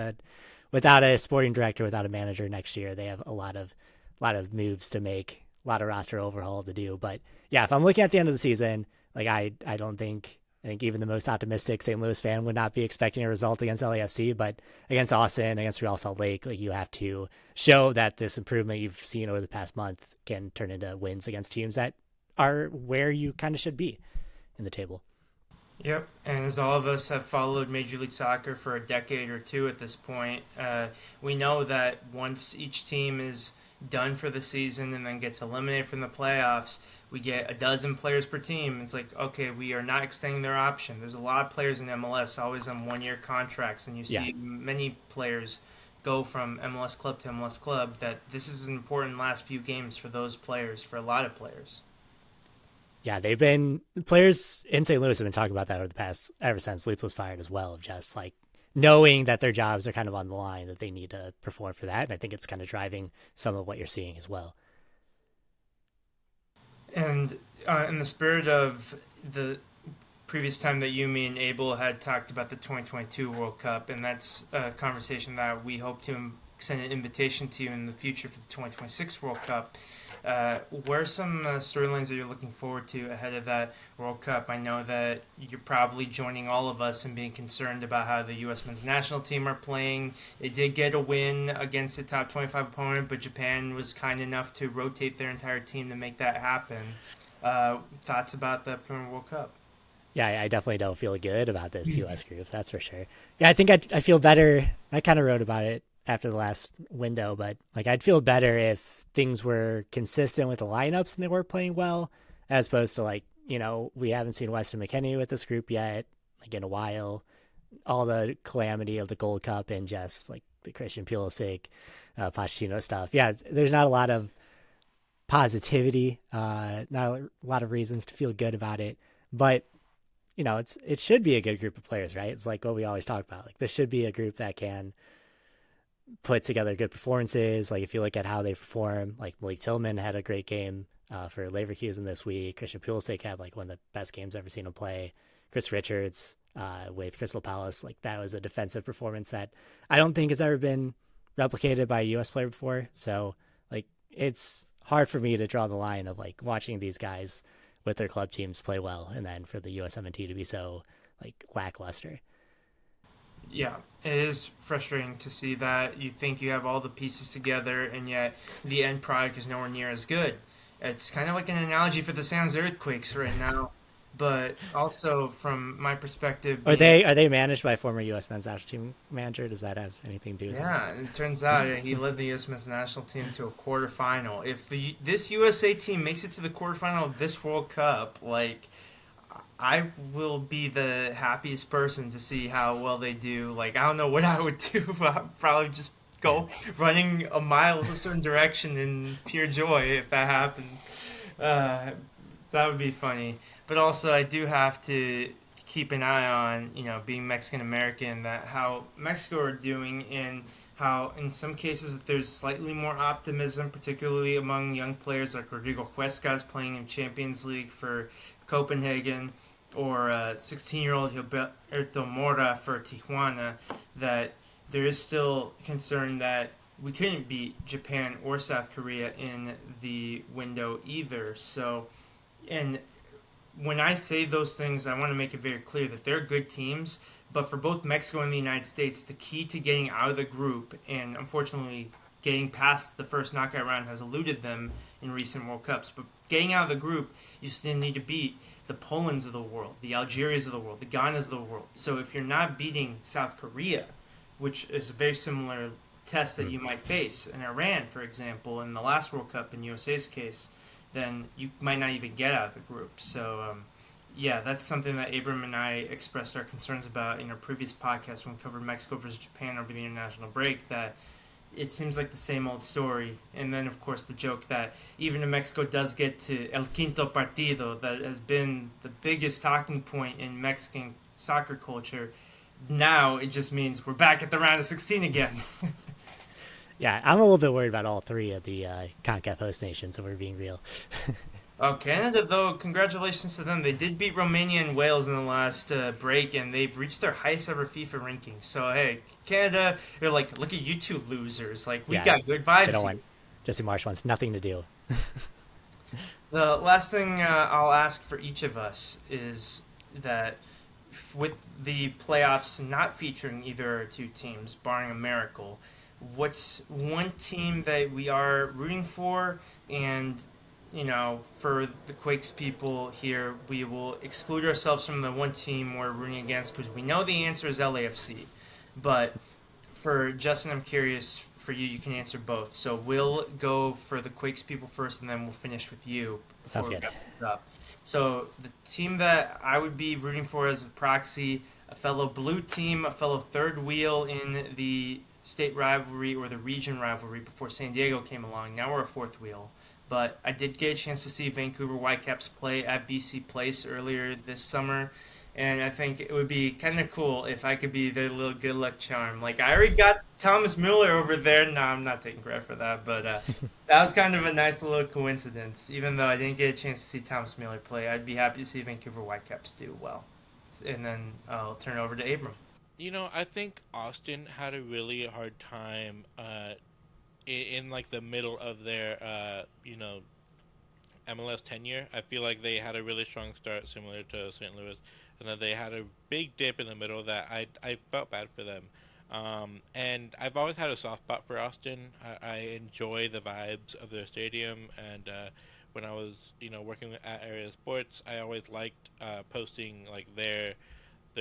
a sporting director, without a manager next year. They have a lot of moves to make, a lot of roster overhaul to do. But yeah, if I'm looking at the end of the season, like I don't think I think even the most optimistic St. Louis fan would not be expecting a result against LAFC, but against Austin, against Real Salt Lake, like you have to show that this improvement you've seen over the past month can turn into wins against teams that are where you kind of should be in the table. Yep, and as all of us have followed Major League Soccer for a decade or two at this point, we know that once each team is done for the season and then gets eliminated from the playoffs, we get a dozen players per team. It's like, okay, we are not extending their option. There's a lot of players in MLS always on one-year contracts, and you see many players go from MLS club to MLS club, that this is an important last few games for those players, for a lot of players. Yeah, they've been players in St. Louis have been talking about that over the past ever since Lutz was fired as well, of just like knowing that their jobs are kind of on the line, that they need to perform for that. And I think it's kind of driving some of what you're seeing as well. And in the spirit of the previous time that you, me, and Abel had talked about the 2022 World Cup, and that's a conversation that we hope to extend an invitation to you in the future for the 2026 World Cup. What are some storylines that you're looking forward to ahead of that World Cup? I know that you're probably joining all of us in being concerned about how the U.S. men's national team are playing. They did get a win against a top 25 opponent, but Japan was kind enough to rotate their entire team to make that happen. Thoughts about the upcoming World Cup? Yeah, I definitely don't feel good about this U.S. group, that's for sure. Yeah, I think I feel better. I kind of wrote about it after the last window, but like I'd feel better if things were consistent with the lineups and they were playing well, as opposed to like, you know, we haven't seen Weston McKennie with this group yet, like in a while. All the calamity of the Gold Cup and just like the Christian Pulisic, Pochettino stuff. Yeah, there's not a lot of positivity, not a lot of reasons to feel good about it, but you know, it should be a good group of players, right? It's like what we always talk about. Like this should be a group that can put together good performances. Like if you look at how they perform, like Malik Tillman had a great game for Leverkusen this week. Christian Pulisic had like one of the best games I've ever seen him play. Chris Richards with Crystal Palace, like that was a defensive performance that I don't think has ever been replicated by a U.S. player before. So like it's hard for me to draw the line of like watching these guys with their club teams play well and then for the USMNT to be so like lackluster. Yeah, it is frustrating to see that. You think you have all the pieces together, and yet the end product is nowhere near as good. It's kind of like an analogy for the Sounds Earthquakes right now, but also from my perspective, Are they managed by former U.S. men's national team manager? Does that have anything to do with it? Yeah, it turns out he led the U.S. men's national team to a quarterfinal. If this USA team makes it to the quarterfinal of this World Cup, like, I will be the happiest person to see how well they do. Like, I don't know what I would do. I'd probably just go running a mile a certain direction in pure joy if that happens. That would be funny. But also, I do have to keep an eye on, you know, being Mexican American, that how Mexico are doing, and how in some cases there's slightly more optimism, particularly among young players like Rodrigo Cuescas playing in Champions League for Copenhagen, or 16-year-old Gilberto Mora for Tijuana, that there is still concern that we couldn't beat Japan or South Korea in the window either. So, and when I say those things, I want to make it very clear that they're good teams, but for both Mexico and the United States, the key to getting out of the group, and unfortunately getting past the first knockout round has eluded them in recent World Cups. But getting out of the group, you still need to beat the Polands of the world, the Algerias of the world, the Ghanas of the world. So if you're not beating South Korea, which is a very similar test that you might face, in Iran, for example, in the last World Cup in USA's case, then you might not even get out of the group. So, yeah, that's something that Abram and I expressed our concerns about in our previous podcast when we covered Mexico versus Japan over the international break, that it seems like the same old story. And then, of course, the joke that even if Mexico does get to El Quinto Partido, that has been the biggest talking point in Mexican soccer culture, now it just means we're back at the round of 16 again. Yeah, I'm a little bit worried about all three of the CONCACAF host nations, if we're being real. Oh, Canada, though, congratulations to them. They did beat Romania and Wales in the last break, and they've reached their highest ever FIFA ranking. So, hey, Canada, they're like, look at you two losers. Like, we got good vibes. They don't want, Jesse Marsh wants nothing to do. The last thing I'll ask for each of us is that with the playoffs not featuring either or two teams, barring a miracle, what's one team that we are rooting for? And, you know, for the Quakes people here, we will exclude ourselves from the one team we're rooting against because we know the answer is LAFC. But for Justin, I'm curious, for you, you can answer both. So we'll go for the Quakes people first, and then we'll finish with you. Sounds good. So the team that I would be rooting for as a proxy, a fellow blue team, a fellow third wheel in the state rivalry or the region rivalry before San Diego came along. Now we're a fourth wheel. But I did get a chance to see Vancouver Whitecaps play at BC Place earlier this summer, and I think it would be kind of cool if I could be their little good luck charm. Like, I already got Thomas Mueller over there. No, I'm not taking credit for that, but that was kind of a nice little coincidence. Even though I didn't get a chance to see Thomas Mueller play, I'd be happy to see Vancouver Whitecaps do well. And then I'll turn it over to Abram. You know, I think Austin had a really hard time in like the middle of their MLS tenure. I feel like they had a really strong start, similar to St. Louis, and then they had a big dip in the middle that I felt bad for them. And I've always had a soft spot for Austin. I enjoy the vibes of their stadium, and when I was working at Area Sports, I always liked posting like their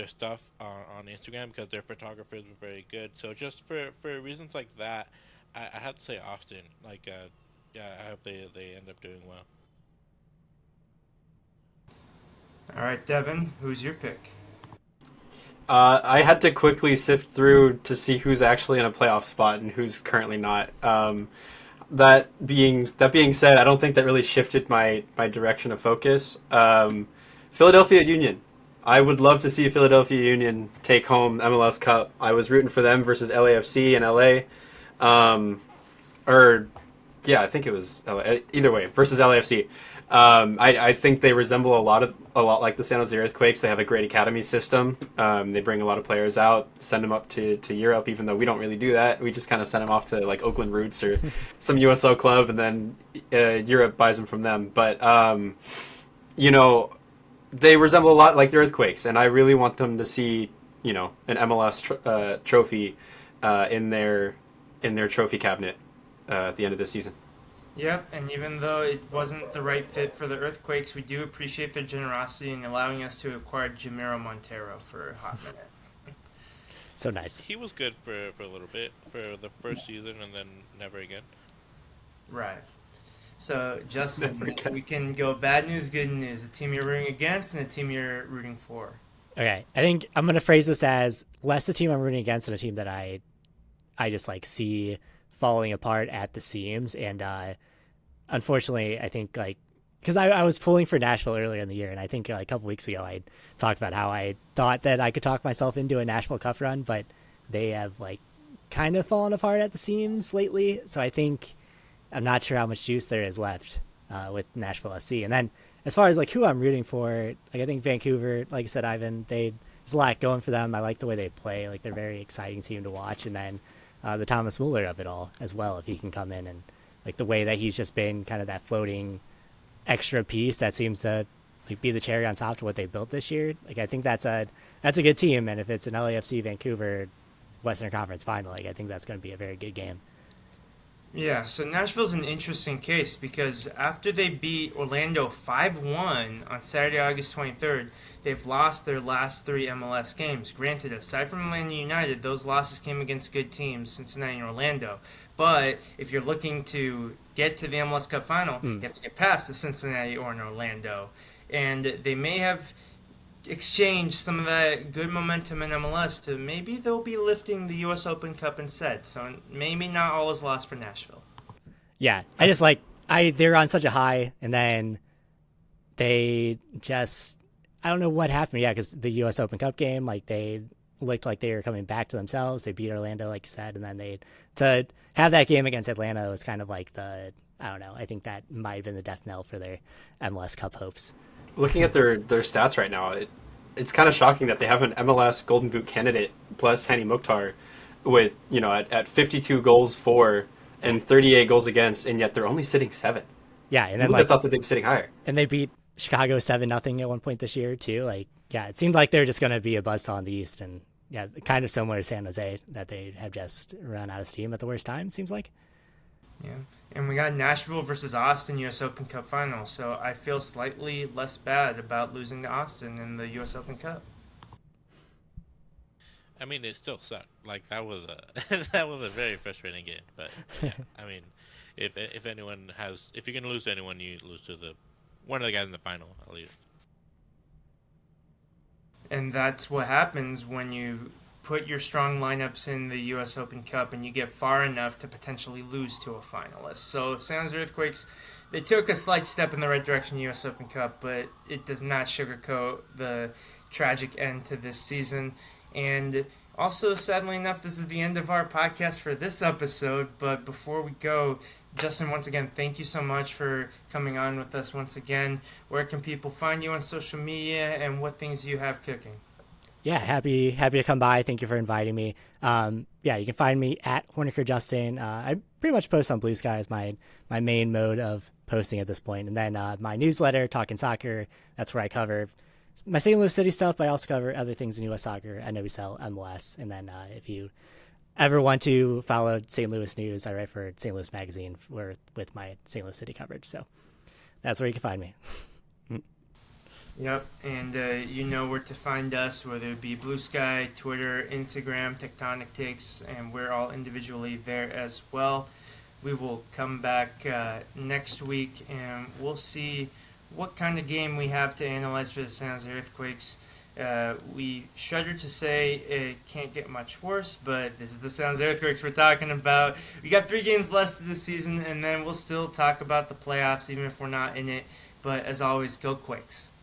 stuff on Instagram because their photographers were very good. So just for reasons like that, I have to say Austin. Like, I hope they end up doing well. All right, Devon, who's your pick? I had to quickly sift through to see who's actually in a playoff spot and who's currently not. That being said, I don't think that really shifted my direction of focus. Philadelphia Union. I would love to see Philadelphia Union take home MLS Cup. I was rooting for them versus LAFC in LA. I think it was LA. Either way, versus LAFC. I think they resemble a lot like the San Jose Earthquakes. They have a great academy system. They bring a lot of players out, send them up to Europe, even though we don't really do that. We just kind of send them off to like Oakland Roots or some USL club, and then Europe buys them from them. But they resemble a lot like the Earthquakes, and I really want them to see an MLS trophy in their trophy cabinet at the end of this season. Yep, and even though it wasn't the right fit for the Earthquakes, we do appreciate their generosity in allowing us to acquire Jamiro Montero for a hot minute. So nice. He was good for a little bit, for the first season, and then never again. Right. So, Justin, we can go bad news, good news. A team you're rooting against and a team you're rooting for. Okay, I think I'm going to phrase this as less a team I'm rooting against and a team that I just like see falling apart at the seams. And unfortunately, I think because I was pulling for Nashville earlier in the year, and I think a couple weeks ago I talked about how I thought that I could talk myself into a Nashville Cup run, but they have kind of fallen apart at the seams lately. So I think I'm not sure how much juice there is left with Nashville SC. And then as far as who I'm rooting for, I think Vancouver, like I said, Ivan, there's a lot going for them. I like the way they play. They're a very exciting team to watch. And then the Thomas Mueller of it all as well, if he can come in and the way that he's just been kind of that floating extra piece that seems to be the cherry on top to what they built this year. I think that's a good team. And if it's an LAFC Vancouver Western Conference final, I think that's going to be a very good game. Yeah, so Nashville's an interesting case because after they beat Orlando 5-1 on Saturday, August 23rd, they've lost their last three MLS games. Granted, aside from Atlanta United, those losses came against good teams, Cincinnati and Orlando. But if you're looking to get to the MLS Cup final, you have to get past the Cincinnati or an Orlando. And they may have exchange some of that good momentum in MLS to maybe they'll be lifting the U.S. Open Cup instead. So maybe not all is lost for Nashville. Yeah, I just like they're on such a high, and then they just I don't know what happened. Yeah, because the U.S. Open Cup game, like they looked like they were coming back to themselves. They beat Orlando, like you said, and then they to have that game against Atlanta was kind of like the I don't know. I think that might have been the death knell for their MLS Cup hopes. Looking at their stats right now, it's kind of shocking that they have an MLS Golden Boot candidate plus Hani Mukhtar with, at 52 goals for and 38 goals against, and yet they're only sitting seventh. Yeah, and Who then would have thought that they'd be sitting higher? And they beat Chicago 7-0 at one point this year too. Like, yeah, it seemed like they're just going to be a buzzsaw in the East, and yeah, kind of similar to San Jose that they have just run out of steam at the worst time. Seems like. Yeah, and we got Nashville versus Austin U.S. Open Cup final, so I feel slightly less bad about losing to Austin in the U.S. Open Cup. I mean, it still sucked. Like that was a that was a very frustrating game. But yeah, I mean, if you're gonna lose to anyone, you lose to the one of the guys in the final at least. And that's what happens when you put your strong lineups in the U.S. Open Cup and you get far enough to potentially lose to a finalist. So San Jose Earthquakes, they took a slight step in the right direction in the U.S. Open Cup, but it does not sugarcoat the tragic end to this season. And also, sadly enough, this is the end of our podcast for this episode. But before we go, Justin, once again, thank you so much for coming on with us once again. Where can people find you on social media and what things you have cooking? Yeah, happy to come by. Thank you for inviting me. Yeah, you can find me at Horneker Justin. I pretty much post on Blue Sky as my main mode of posting at this point. And then my newsletter, Talking Soccer, that's where I cover my St. Louis City stuff, but I also cover other things in U.S. soccer, NWSL, MLS. And then if you ever want to follow St. Louis news, I write for St. Louis Magazine with my St. Louis City coverage. So that's where you can find me. Yep, and you know where to find us, whether it be Blue Sky, Twitter, Instagram, Tectonic Takes, and we're all individually there as well. We will come back next week, and we'll see what kind of game we have to analyze for the San Jose Earthquakes. We shudder to say it can't get much worse, but this is the San Jose Earthquakes we're talking about. We got 3 games left of the season, and then we'll still talk about the playoffs, even if we're not in it. But as always, go Quakes.